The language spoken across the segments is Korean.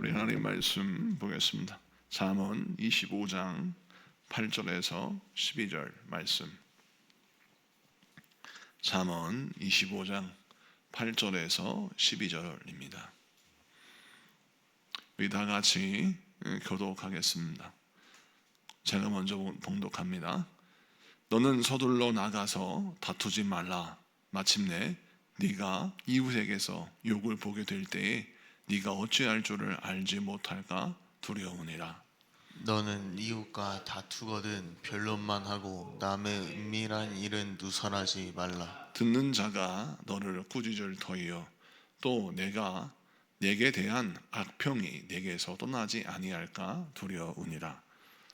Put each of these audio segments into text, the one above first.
우리 하나님 말씀 보겠습니다. 잠언 25장 8절에서 12절 말씀. 잠언 25장 8절에서 12절입니다. 우리 다 같이 교독하겠습니다. 제가 먼저 봉독합니다. 너는 서둘러 나가서 다투지 말라. 마침내 네가 이웃에게서 욕을 보게 될 때에 네가 어찌할 줄을 알지 못할까 두려우니라. 너는 이웃과 다투거든 변론만 하고 남의 은밀한 일은 누설하지 말라. 듣는 자가 너를 꾸짖을 터이요 또 내게 대한 악평이 내게서 떠나지 아니할까 두려우니라.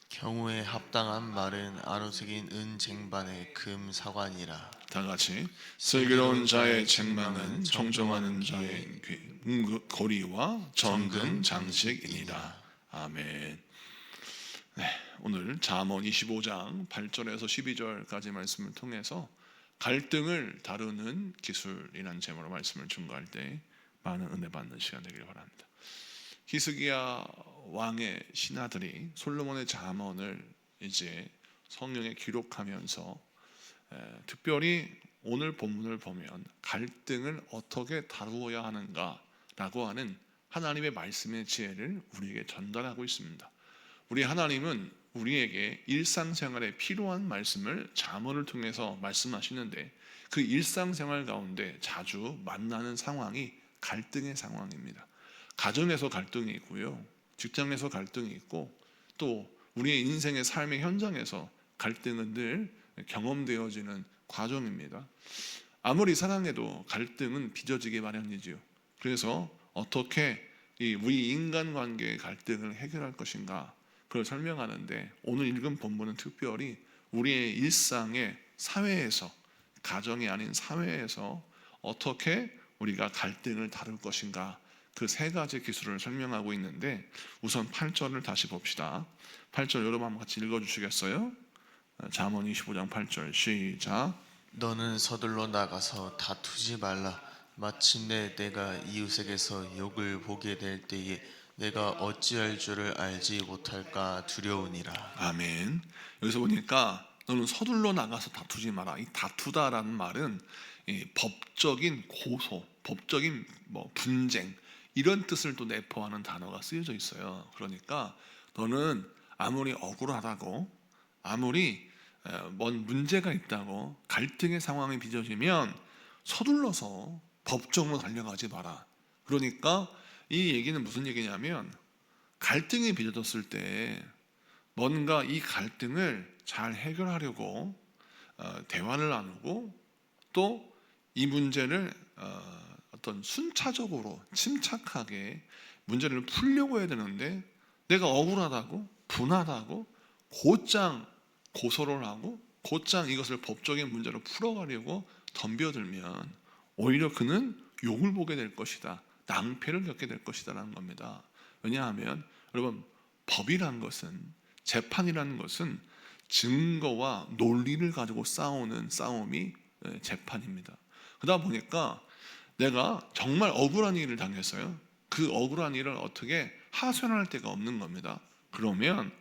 경우에 합당한 말은 아로새긴 은 쟁반의 금 사관이라. 다 같이 슬기로운 자의 책망은 청정하는 자의 거리와 정금 장식이니라. 아멘. 네, 오늘 잠언 25장 8절에서 12절까지 말씀을 통해서 갈등을 다루는 기술이라는 제목으로 말씀을 증거할 때 많은 은혜 받는 시간 되길 바랍니다. 히스기야 왕의 신하들이 솔로몬의 잠언을 이제 성경에 기록하면서 특별히 오늘 본문을 보면 갈등을 어떻게 다루어야 하는가라고 하는 하나님의 말씀의 지혜를 우리에게 전달하고 있습니다. 우리 하나님은 우리에게 일상생활에 필요한 말씀을 잠언을 통해서 말씀하시는데 그 일상생활 가운데 자주 만나는 상황이 갈등의 상황입니다. 가정에서 갈등이 있고요, 직장에서 갈등이 있고, 또 우리의 인생의 삶의 현장에서 갈등은 늘 경험되어지는 과정입니다. 아무리 사랑해도 갈등은 빚어지기 마련이지요. 그래서 어떻게 우리 인간관계의 갈등을 해결할 것인가, 그걸 설명하는데 오늘 읽은 본문은 특별히 우리의 일상의 사회에서, 가정이 아닌 사회에서 어떻게 우리가 갈등을 다룰 것인가, 그 세 가지 기술을 설명하고 있는데, 우선 8절을 다시 봅시다. 8절 여러분 한번 같이 읽어주시겠어요? 잠언 25장 8절 시작. 너는 서둘러 나가서 다투지 말라. 마침내 내가 이웃에게서 욕을 보게 될 때에 내가 어찌할 줄을 알지 못할까 두려우니라. 아멘. 여기서 보니까 너는 서둘러 나가서 다투지 마라. 이 다투다라는 말은 법적인 고소, 법적인 분쟁, 이런 뜻을 또 내포하는 단어가 쓰여져 있어요. 그러니까 너는 아무리 억울하다고, 아무리 뭔 문제가 있다고, 갈등의 상황이 빚어지면 서둘러서 법정으로 달려가지 마라. 그러니까 이 얘기는 무슨 얘기냐면, 갈등이 빚어졌을 때 뭔가 이 갈등을 잘 해결하려고 대화를 나누고, 또 이 문제를 어떤 순차적으로 침착하게 문제를 풀려고 해야 되는데, 내가 억울하다고, 분하다고 곧장 고소를 하고 곧장 이것을 법적인 문제로 풀어가려고 덤벼들면 오히려 그는 욕을 보게 될 것이다, 낭패를 겪게 될 것이다 라는 겁니다. 왜냐하면 여러분, 법이란 것은, 재판이라는 것은 증거와 논리를 가지고 싸우는 싸움이 재판입니다. 그러다 보니까 내가 정말 억울한 일을 당했어요. 그 억울한 일을 어떻게 하소연할 데가 없는 겁니다. 그러면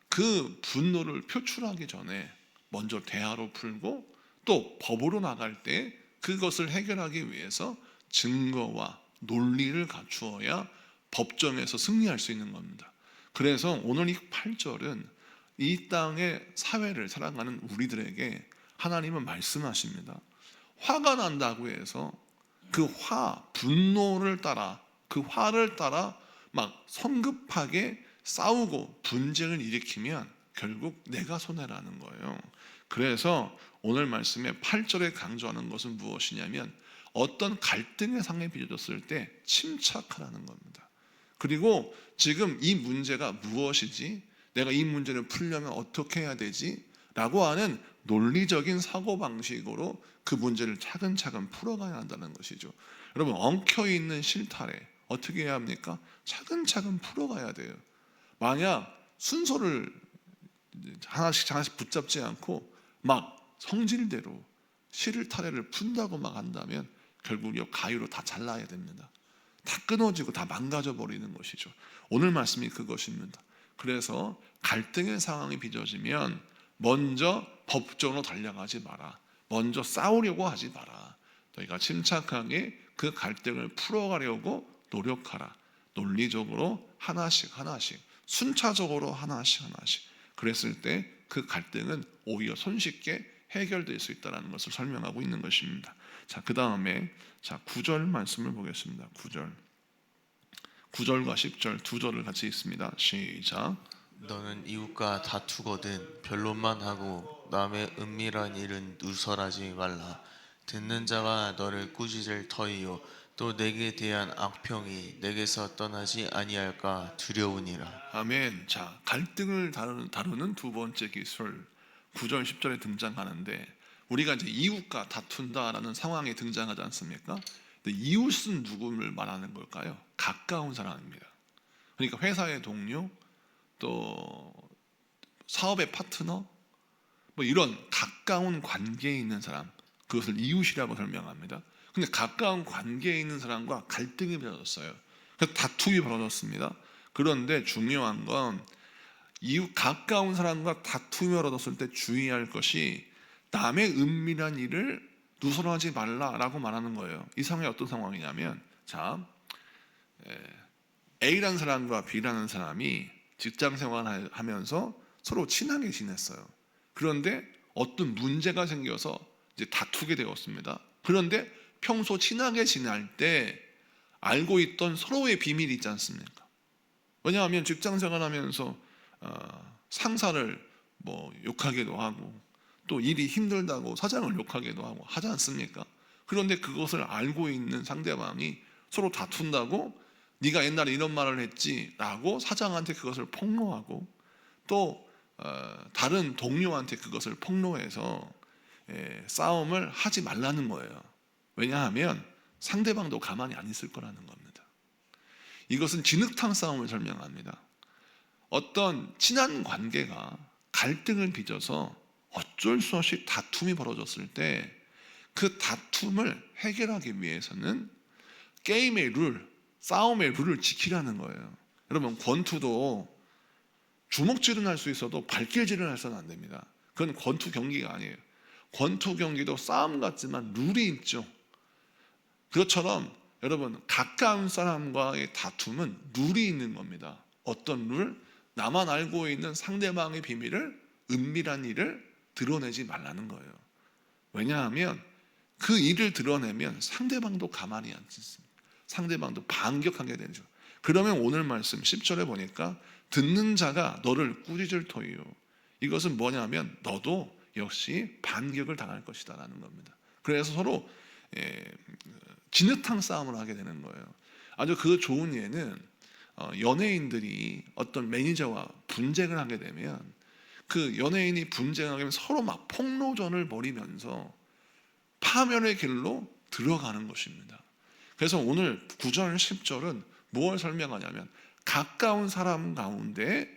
그 분노를 표출하기 전에 먼저 대화로 풀고, 또 법으로 나갈 때 그것을 해결하기 위해서 증거와 논리를 갖추어야 법정에서 승리할 수 있는 겁니다. 그래서 오늘 이 8절은 이 땅의 사회를 살아가는 우리들에게 하나님은 말씀하십니다. 화가 난다고 해서 그 분노를 따라, 그 화를 따라 막 성급하게 싸우고 분쟁을 일으키면 결국 내가 손해라는 거예요. 그래서 오늘 말씀에 8절에 강조하는 것은 무엇이냐면, 어떤 갈등의 상황에 빚어졌을 때 침착하라는 겁니다. 그리고 지금 이 문제가 무엇이지, 내가 이 문제를 풀려면 어떻게 해야 되지? 라고 하는 논리적인 사고방식으로 그 문제를 차근차근 풀어가야 한다는 것이죠. 여러분, 엉켜있는 실타래 어떻게 해야 합니까? 차근차근 풀어가야 돼요. 만약 순서를 하나씩 붙잡지 않고 막 성질대로 실타래를 푼다고 막 한다면 결국 이 가위로 다 잘라야 됩니다. 다 끊어지고 다 망가져 버리는 것이죠. 오늘 말씀이 그것입니다. 그래서 갈등의 상황이 빚어지면 먼저 법정으로 달려가지 마라. 먼저 싸우려고 하지 마라. 너희가 침착하게 그 갈등을 풀어가려고 노력하라. 논리적으로 하나씩 순차적으로 하나씩 그랬을 때 그 갈등은 오히려 손쉽게 해결될 수 있다는 것을 설명하고 있는 것입니다. 자, 그 다음에 9절 말씀을 보겠습니다. 9절과 10절 두 절을 같이 읽습니다. 시작. 너는 이웃과 다투거든 변론만 하고 남의 은밀한 일은 누설하지 말라. 듣는 자가 너를 꾸짖을 터이요 또 내게 대한 악평이 내게서 떠나지 아니할까 두려우니라. 아멘. 자, 갈등을 다루는 두 번째 기술 9절 10절에 등장하는데, 우리가 이제 이웃과 다툰다라는 상황에 등장하지 않습니까? 근데 이웃은 누구를 말하는 걸까요? 가까운 사람입니다. 그러니까 회사의 동료, 또 사업의 파트너, 뭐 이런 가까운 관계에 있는 사람, 그것을 이웃이라고 설명합니다. 근데 가까운 관계에 있는 사람과 갈등이 벌어졌어요. 그래서 다툼이 벌어졌습니다. 그런데 중요한 건 이웃 가까운 사람과 다툼이 벌어졌을 때 주의할 것이 남의 은밀한 일을 누설하지 말라라고 말하는 거예요. 이 상황이 어떤 상황이냐면, 자, A라는 사람과 B라는 사람이 직장 생활하면서 서로 친하게 지냈어요. 그런데 어떤 문제가 생겨서 이제 다투게 되었습니다. 그런데 평소 친하게 지낼 때 알고 있던 서로의 비밀이 있지 않습니까? 왜냐하면 직장 생활하면서 상사를 뭐 욕하기도 하고, 또 일이 힘들다고 사장을 욕하기도 하고 하지 않습니까? 그런데 그것을 알고 있는 상대방이 서로 다툰다고 네가 옛날에 이런 말을 했지라고 사장한테 그것을 폭로하고, 또 다른 동료한테 그것을 폭로해서 싸움을 하지 말라는 거예요. 왜냐하면 상대방도 가만히 안 있을 거라는 겁니다. 이것은 진흙탕 싸움을 설명합니다. 어떤 친한 관계가 갈등을 빚어서 어쩔 수 없이 다툼이 벌어졌을 때 그 다툼을 해결하기 위해서는 게임의 룰, 싸움의 룰을 지키라는 거예요. 여러분, 권투도 주먹질은 할 수 있어도 발길질은 해서는 안 됩니다. 그건 권투 경기가 아니에요. 권투 경기도 싸움 같지만 룰이 있죠. 그것처럼 여러분, 가까운 사람과의 다툼은 룰이 있는 겁니다. 어떤 룰? 나만 알고 있는 상대방의 비밀을, 은밀한 일을 드러내지 말라는 거예요. 왜냐하면 그 일을 드러내면 상대방도 가만히 안 있습니다. 상대방도 반격하게 되죠. 그러면 오늘 말씀 10절에 보니까 듣는 자가 너를 꾸짖을 터이요. 이것은 뭐냐면 너도 역시 반격을 당할 것이다 라는 겁니다. 그래서 서로 진흙탕 싸움을 하게 되는 거예요. 아주 그 좋은 예는 연예인들이 어떤 매니저와 분쟁을 하게 되면, 그 연예인이 분쟁하게 되면 서로 막 폭로전을 벌이면서 파멸의 길로 들어가는 것입니다. 그래서 오늘 9절 10절은 무엇을 설명하냐면, 가까운 사람 가운데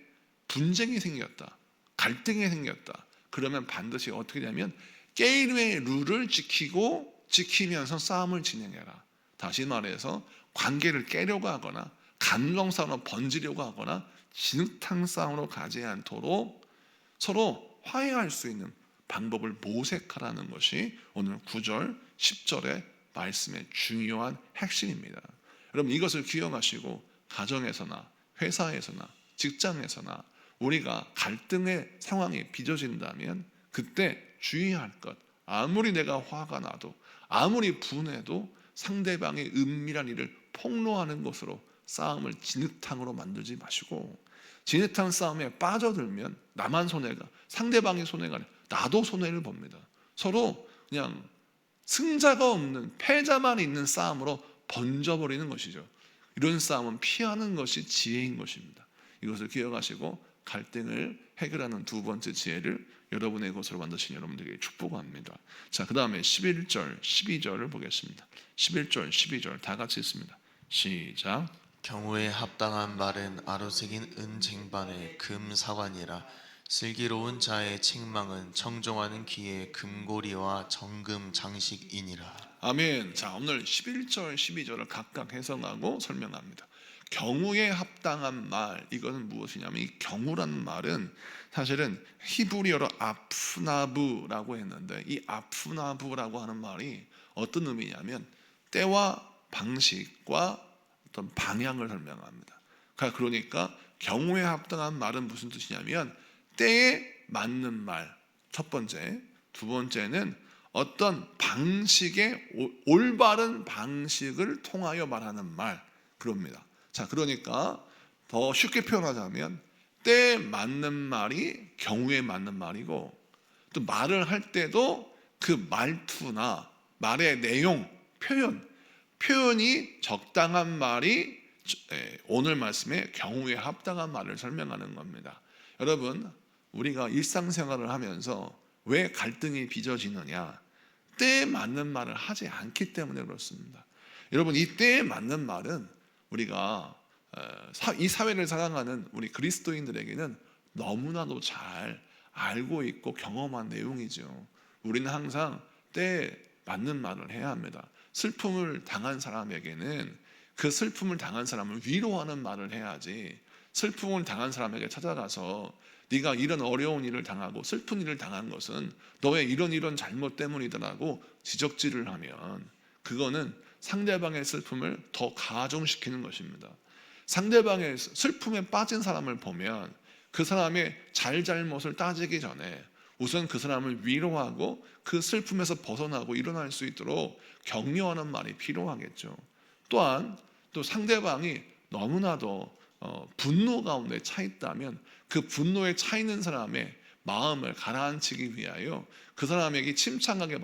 분쟁이 생겼다, 갈등이 생겼다. 그러면 반드시 어떻게 되냐면 게임의 룰을 지키면서 싸움을 진행해라. 다시 말해서 관계를 깨려고 하거나 감정 싸움으로 번지려고 하거나 진흙탕 싸움으로 가지 않도록 서로 화해할 수 있는 방법을 모색하라는 것이 오늘 9절 10절의 말씀의 중요한 핵심입니다. 여러분, 이것을 기억하시고 가정에서나 회사에서나 직장에서나 우리가 갈등의 상황이 빚어진다면 그때 주의할 것, 아무리 내가 화가 나도 아무리 분해도 상대방의 은밀한 일을 폭로하는 것으로 싸움을 진흙탕으로 만들지 마시고, 진흙탕 싸움에 빠져들면 나만 손해가, 상대방이 손해가 아니라 나도 손해를 봅니다. 서로 그냥 승자가 없는, 패자만 있는 싸움으로 번져버리는 것이죠. 이런 싸움은 피하는 것이 지혜인 것입니다. 이것을 기억하시고 갈등을 해결하는 두 번째 지혜를 여러분의 것으로 만드신 여러분들에게 축복합니다. 자, 그 다음에 11절 12절을 보겠습니다. 11절 12절 다 같이 읽습니다. 시작. 경우에 합당한 말은 아로새긴 은쟁반의 금사관이라. 슬기로운 자의 책망은 청종하는 귀의 금고리와 정금 장식이니라. 아멘. 자, 오늘 11절, 12절을 각각 해석하고 설명합니다. 경우에 합당한 말, 이것은 무엇이냐면 이 경우라는 말은 사실은 히브리어로 아프나부라고 했는데 이 아프나부라고 하는 말이 어떤 의미냐면 때와 방식과 어떤 방향을 설명합니다. 그러니까 경우에 합당한 말은 무슨 뜻이냐면 때에 맞는 말, 첫 번째. 두 번째는 어떤 방식의 올바른 방식을 통하여 말하는 말, 그럽니다. 자, 그러니까 더 쉽게 표현하자면 때에 맞는 말이 경우에 맞는 말이고, 또 말을 할 때도 그 말투나 말의 내용, 표현이 적당한 말이 오늘 말씀의 경우에 합당한 말을 설명하는 겁니다. 여러분, 우리가 일상생활을 하면서 왜 갈등이 빚어지느냐? 때에 맞는 말을 하지 않기 때문에 그렇습니다. 여러분, 이 때에 맞는 말은 우리가 이 사회를 살아가는 우리 그리스도인들에게는 너무나도 잘 알고 있고 경험한 내용이죠. 우리는 항상 때에 맞는 말을 해야 합니다. 슬픔을 당한 사람에게는 그 슬픔을 당한 사람을 위로하는 말을 해야지, 슬픔을 당한 사람에게 찾아가서 네가 이런 어려운 일을 당하고 슬픈 일을 당한 것은 너의 이런 잘못 때문이더라고 지적질을 하면 그거는 상대방의 슬픔을 더 가중시키는 것입니다. 상대방의 슬픔에 빠진 사람을 보면 그 사람의 잘못을 따지기 전에 우선 그 사람을 위로하고 그 슬픔에서 벗어나고 일어날 수 있도록 격려하는 말이 필요하겠죠. 또한 또 상대방이 너무나도 분노 가운데 차 있다면 그 분노에 차 있는 사람의 마음을 가라앉히기 위하여 그 사람에게 침착하게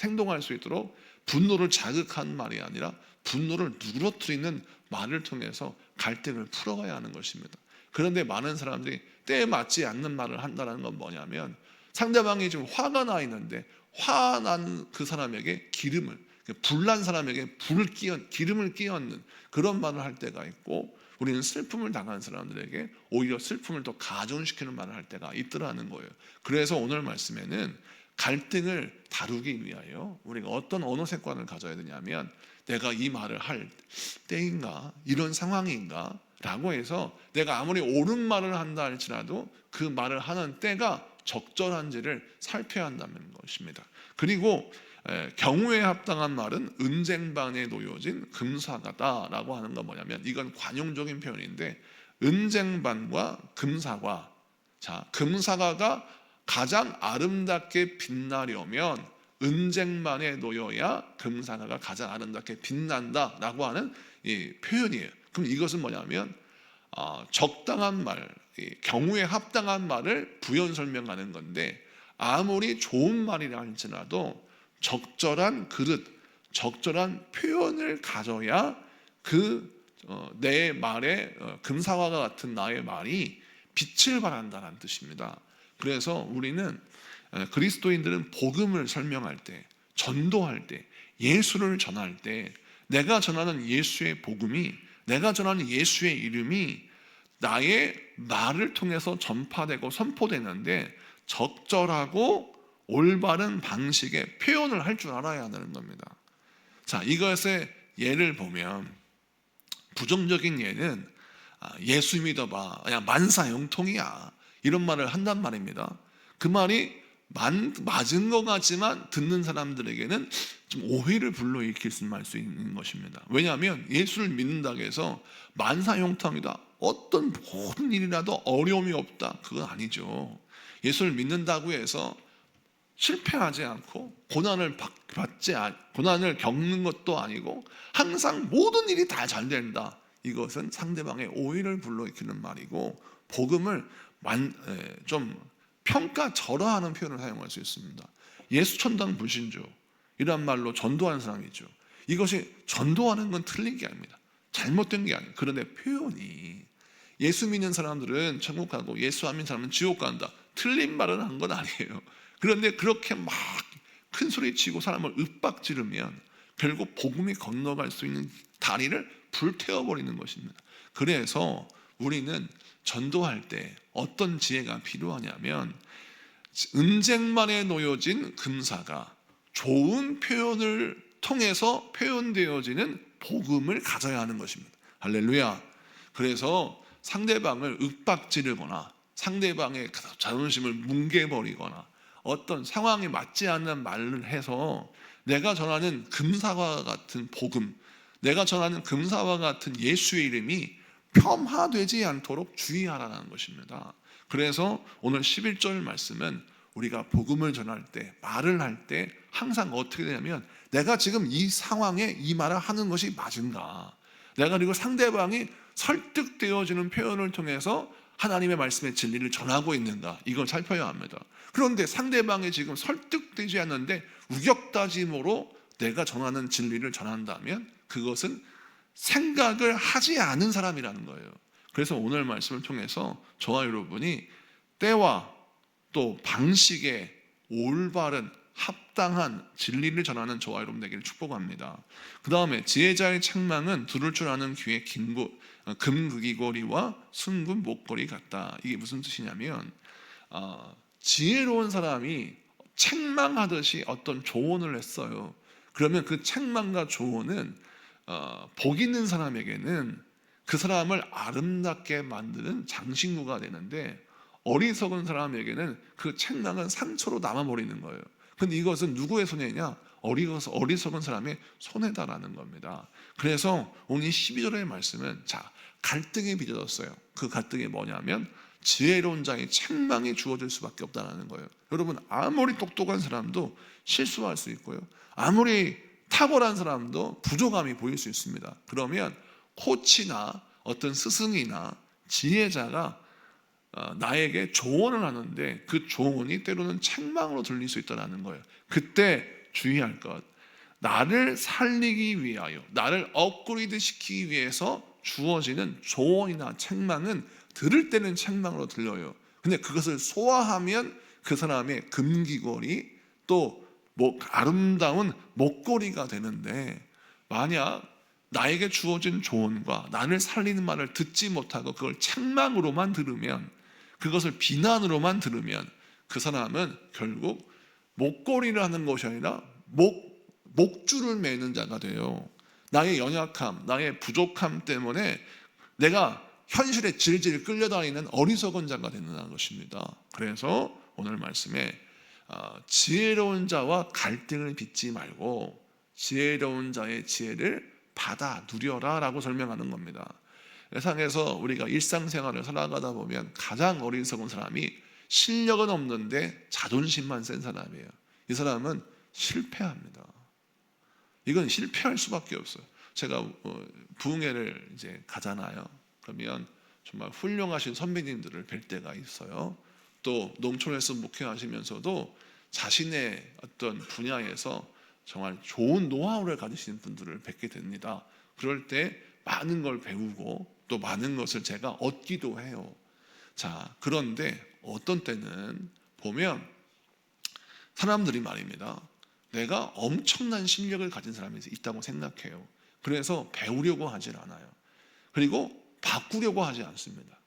행동할 수 있도록 분노를 자극한 말이 아니라 분노를 누그러뜨리는 말을 통해서 갈등을 풀어가야 하는 것입니다. 그런데 많은 사람들이 때에 맞지 않는 말을 한다는 건 뭐냐면 상대방이 지금 화가 나 있는데 화난 그 사람에게 불난 사람에게 기름을 끼얹는 그런 말을 할 때가 있고, 우리는 슬픔을 당한 사람들에게 오히려 슬픔을 더 가중시키는 말을 할 때가 있더라는 거예요. 그래서 오늘 말씀에는 갈등을 다루기 위하여 우리가 어떤 언어 습관을 가져야 되냐면, 내가 이 말을 할 때인가, 이런 상황인가 라고 해서 내가 아무리 옳은 말을 한다 할지라도 그 말을 하는 때가 적절한지를 살펴야 한다는 것입니다. 그리고 경우에 합당한 말은 은쟁반에 놓여진 금사과다라고 하는 건 뭐냐면, 이건 관용적인 표현인데 은쟁반과 금사과, 자, 금사과가 가장 아름답게 빛나려면 은쟁반에 놓여야 금사과가 가장 아름답게 빛난다라고 하는 이 표현이에요. 그럼 이것은 뭐냐면 적당한 말, 경우에 합당한 말을 부연 설명하는 건데, 아무리 좋은 말이라 할지라도 적절한 그릇, 적절한 표현을 가져야 내 말에 금사과가 같은 나의 말이 빛을 발한다는 뜻입니다. 그래서 우리는 그리스도인들은 복음을 설명할 때, 전도할 때, 예수를 전할 때 내가 전하는 예수의 복음이, 내가 전하는 예수의 이름이 나의 말을 통해서 전파되고 선포되는데 적절하고 올바른 방식의 표현을 할 줄 알아야 하는 겁니다. 자, 이것의 예를 보면, 부정적인 예는 예수 믿어봐, 그냥 만사형통이야, 이런 말을 한단 말입니다. 그 말이 맞은 것 같지만 듣는 사람들에게는 좀 오해를 불러일으킬 수 있는 것입니다. 왜냐하면 예수를 믿는다고 해서 만사형통이다, 어떤 모든 일이라도 어려움이 없다, 그건 아니죠. 예수를 믿는다고 해서 실패하지 않고 고난을 겪는 것도 아니고 항상 모든 일이 다 잘 된다, 이것은 상대방의 오해를 불러일으키는 말이고, 복음을 좀 평가절하하는 표현을 사용할 수 있습니다. 예수 천당 불신조 이란 말로 전도하는 사람이죠. 이것이 전도하는 건 틀린 게 아닙니다. 잘못된 게 아니에요. 그런데 표현이, 예수 믿는 사람들은 천국 가고 예수 안 믿는 사람은 지옥 간다, 틀린 말을 한 건 아니에요. 그런데 그렇게 막 큰 소리 치고 사람을 윽박지르면 결국 복음이 건너갈 수 있는 다리를 불태워버리는 것입니다. 그래서 우리는 전도할 때 어떤 지혜가 필요하냐면, 은쟁반에 놓여진 금사가 좋은 표현을 통해서 표현되어지는 복음을 가져야 하는 것입니다. 할렐루야. 그래서 상대방을 윽박지르거나 상대방의 자존심을 뭉개버리거나 어떤 상황에 맞지 않는 말을 해서 내가 전하는 금사와 같은 복음, 내가 전하는 금사와 같은 예수의 이름이 폄하되지 않도록 주의하라는 것입니다. 그래서 오늘 11절 말씀은 우리가 복음을 전할 때, 말을 할 때 항상 어떻게 되냐면 내가 지금 이 상황에 이 말을 하는 것이 맞은가, 내가 그리고 상대방이 설득되어지는 표현을 통해서 하나님의 말씀의 진리를 전하고 있는가, 이걸 살펴야 합니다. 그런데 상대방이 지금 설득되지 않는데 우격다짐으로 내가 전하는 진리를 전한다면 그것은 생각을 하지 않은 사람이라는 거예요. 그래서 오늘 말씀을 통해서 저와 여러분이 때와 또 방식에 올바른 합당한 진리를 전하는 저와 여러분 되기를 축복합니다. 그 다음에 지혜자의 책망은 두를 줄 아는 귀의 금귀걸이와 순금 목걸이 같다. 이게 무슨 뜻이냐면 지혜로운 사람이 책망하듯이 어떤 조언을 했어요. 그러면 그 책망과 조언은 복 있는 사람에게는 그 사람을 아름답게 만드는 장신구가 되는데, 어리석은 사람에게는 그 책망은 상처로 남아버리는 거예요. 근데 이것은 누구의 손해냐? 어리석은 사람의 손해다라는 겁니다. 그래서 오늘 12절의 말씀은 갈등이 빚어졌어요. 그 갈등이 뭐냐면 지혜로운 자의 책망이 주어질 수밖에 없다는 거예요. 여러분, 아무리 똑똑한 사람도 실수할 수 있고요, 아무리 탁월한 사람도 부족함이 보일 수 있습니다. 그러면 코치나 어떤 스승이나 지혜자가 나에게 조언을 하는데 그 조언이 때로는 책망으로 들릴 수 있다는 거예요. 그때 주의할 것, 나를 살리기 위하여, 나를 업그레이드 시키기 위해서 주어지는 조언이나 책망은 들을 때는 책망으로 들려요. 근데 그것을 소화하면 그 사람의 금귀걸이 또 아름다운 목걸이가 되는데, 만약 나에게 주어진 조언과 나를 살리는 말을 듣지 못하고 그걸 책망으로만 들으면, 그것을 비난으로만 들으면 그 사람은 결국 목걸이를 하는 것이 아니라 목줄을 매는 자가 돼요. 나의 연약함, 나의 부족함 때문에 내가 현실에 질질 끌려다니는 어리석은 자가 된다는 것입니다. 그래서 오늘 말씀에 지혜로운 자와 갈등을 빚지 말고 지혜로운 자의 지혜를 받아 누려라 라고 설명하는 겁니다. 세상에서 우리가 일상생활을 살아가다 보면 가장 어리석은 사람이 실력은 없는데 자존심만 센 사람이에요. 이 사람은 실패합니다. 이건 실패할 수밖에 없어요. 제가 부흥회를 이제 가잖아요. 그러면 정말 훌륭하신 선배님들을 뵐 때가 있어요. 또 농촌에서 목회하시면서도 자신의 어떤 분야에서 정말 좋은 노하우를 가지신 분들을 뵙게 됩니다. 그럴 때 많은 걸 배우고 또 많은 것을 제가 얻기도 해요. 그런데 어떤 때는 보면 사람들이 말입니다, 내가 엄청난 실력을 가진 사람이 있다고 생각해요. 그래서 배우려고 하질 않아요. 그리고 바꾸려고 하지 않습니다.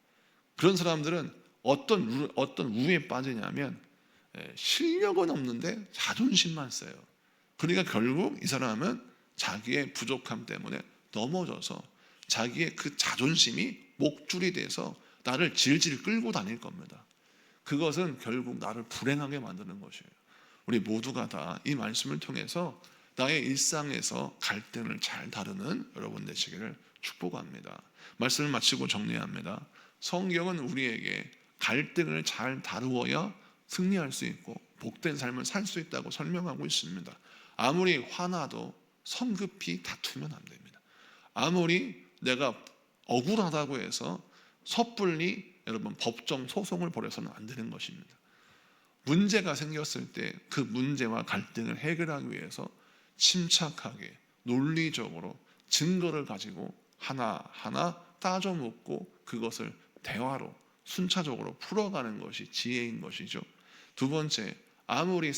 그런 사람들은 어떤 우에 빠지냐면 실력은 없는데 자존심만 세요. 그러니까 결국 이 사람은 자기의 부족함 때문에 넘어져서 자기의 그 자존심이 목줄이 돼서 나를 질질 끌고 다닐 겁니다. 그것은 결국 나를 불행하게 만드는 것이에요. 우리 모두가 다 이 말씀을 통해서 나의 일상에서 갈등을 잘 다루는 여러분 되시기를 축복합니다. 말씀을 마치고 정리합니다. 성경은 우리에게 갈등을 잘 다루어야 승리할 수 있고 복된 삶을 살 수 있다고 설명하고 있습니다. 아무리 화나도 성급히 다투면 안 됩니다. 아무리 내가 억울하다고 해서 섣불리 여러분 법정 소송을 벌여서는 안 되는 것입니다. 문제가 생겼을 때 그 문제와 갈등을 해결하기 위해서 침착하게 논리적으로 증거를 가지고 하나하나 따져 묻고 그것을 대화로 순차적으로 풀어가는 것이 지혜인 것이죠. 두 번째, 아무리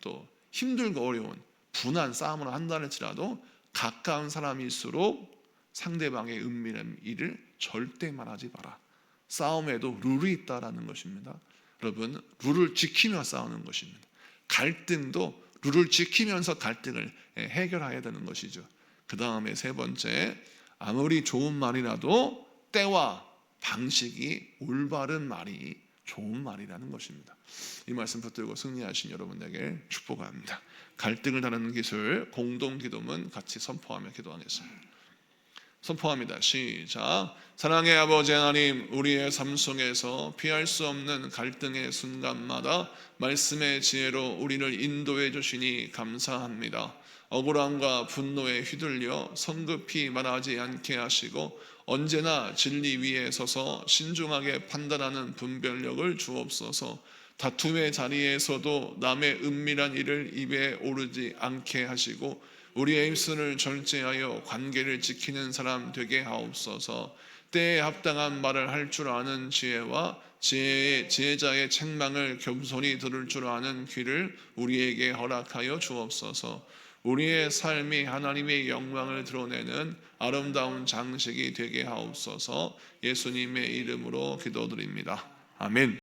또 힘들고 어려운 분한 싸움을 한다 할지라도 가까운 사람일수록 상대방의 은밀한 일을 절대 말하지 마라. 싸움에도 룰이 있다라는 것입니다. 여러분, 룰을 지키며 싸우는 것입니다. 갈등도 룰을 지키면서 갈등을 해결해야 되는 것이죠. 그 다음에 세 번째, 아무리 좋은 말이라도 때와 방식이 올바른 말이 좋은 말이라는 것입니다. 이 말씀 붙들고 승리하신 여러분에게 축복합니다. 갈등을 다루는 기술 공동기도문 같이 선포하며 기도하겠습니다. 선포합니다. 시작. 사랑의 아버지 하나님, 우리의 삶 속에서 피할 수 없는 갈등의 순간마다 말씀의 지혜로 우리를 인도해 주시니 감사합니다. 억울함과 분노에 휘둘려 성급히 말하지 않게 하시고 언제나 진리 위에 서서 신중하게 판단하는 분별력을 주옵소서. 다툼의 자리에서도 남의 은밀한 일을 입에 오르지 않게 하시고 우리의 입술을 절제하여 관계를 지키는 사람 되게 하옵소서. 때에 합당한 말을 할 줄 아는 지혜와 지혜자의 책망을 겸손히 들을 줄 아는 귀를 우리에게 허락하여 주옵소서. 우리의 삶이 하나님의 영광을 드러내는 아름다운 장식이 되게 하옵소서. 예수님의 이름으로 기도드립니다. 아멘.